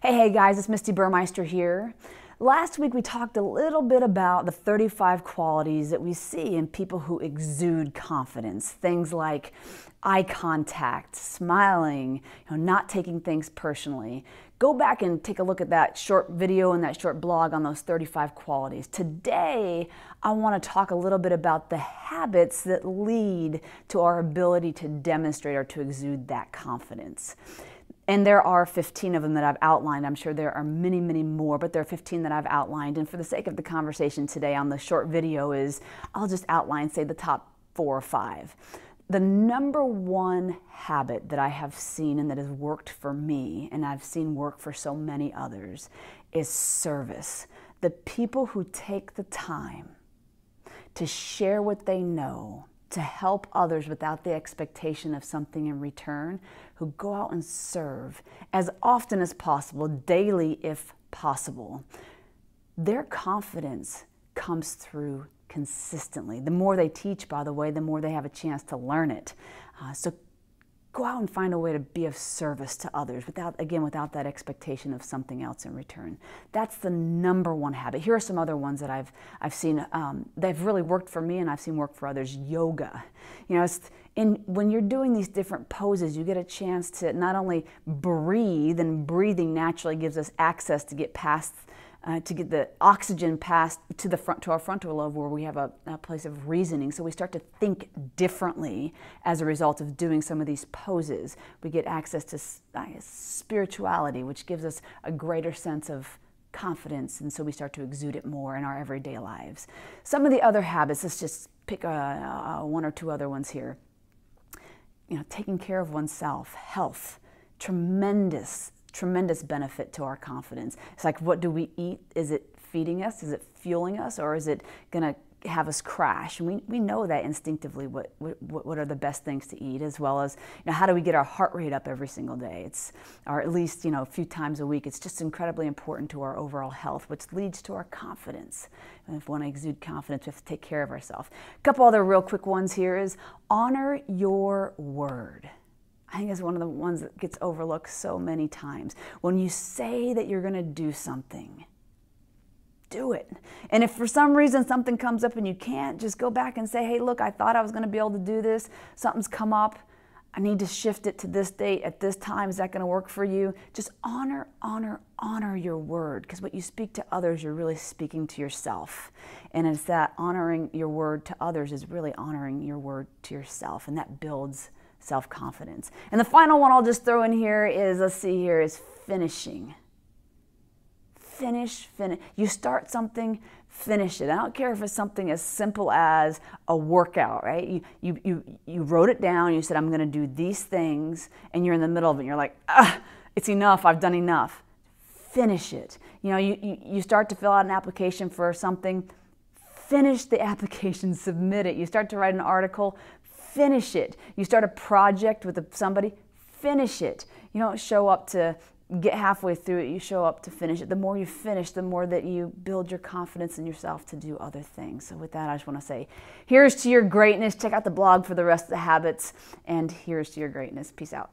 Hey guys, it's Misty Burmeister here. Last week we talked a little bit about the 35 qualities that we see in people who exude confidence. Things like eye contact, smiling, not taking things personally. Go back and take a look at that short video and that short blog on those 35 qualities. Today, I want to talk a little bit about the habits that lead to our ability to demonstrate or to exude that confidence. And there are 15 of them that I've outlined. I'm sure there are many, many more, but there are 15 that I've outlined. And for the sake of the conversation today on the short video I'll just outline, say, the top 4 or 5. The number one habit that I have seen and that has worked for me, and I've seen work for so many others, is service. The people who take the time to share what they know, to help others without the expectation of something in return, who go out and serve as often as possible, daily if possible. Their confidence comes through consistently. The more they teach, by the way, the more they have a chance to learn it. So go out and find a way to be of service to others without that expectation of something else in return. That's the number one habit. Here are some other ones that I've seen. They've really worked for me and I've seen work for others. Yoga. When you're doing these different poses, you get a chance to not only breathe, and breathing naturally gives us access to get past to get the oxygen passed to our frontal lobe, where we have a place of reasoning. So we start to think differently as a result of doing some of these poses. We get access to spirituality, which gives us a greater sense of confidence, and so we start to exude it more in our everyday lives. Some of the other habits, let's just pick one or two other ones here. Taking care of oneself, health, tremendous benefit to our confidence. It's like, what do we eat? Is it feeding us? Is it fueling us? Or is it going to have us crash? And we know that instinctively what are the best things to eat, as well as how do we get our heart rate up every single day? Or at least a few times a week. It's just incredibly important to our overall health, which leads to our confidence. And if we want to exude confidence, we have to take care of ourselves. A couple other real quick ones here is honor your word. I think it's one of the ones that gets overlooked so many times. When you say that you're going to do something, do it. And if for some reason something comes up and you can't, just go back and say, hey, look, I thought I was going to be able to do this. Something's come up. I need to shift it to this date at this time. Is that going to work for you? Just honor your word, because what you speak to others, you're really speaking to yourself. And it's that honoring your word to others is really honoring your word to yourself, and that builds self-confidence. And the final one I'll just throw in here is finishing. Finish. You start something, finish it. I don't care if it's something as simple as a workout, right? You wrote it down, you said, I'm going to do these things, and you're in the middle of it, and you're like, it's enough, I've done enough. Finish it. You start to fill out an application for something, finish the application, submit it. You start to write an article, finish it. You start a project with somebody, finish it. You don't show up to get halfway through it, you show up to finish it. The more you finish, the more that you build your confidence in yourself to do other things. So with that, I just want to say, here's to your greatness. Check out the blog for the rest of the habits, and here's to your greatness. Peace out.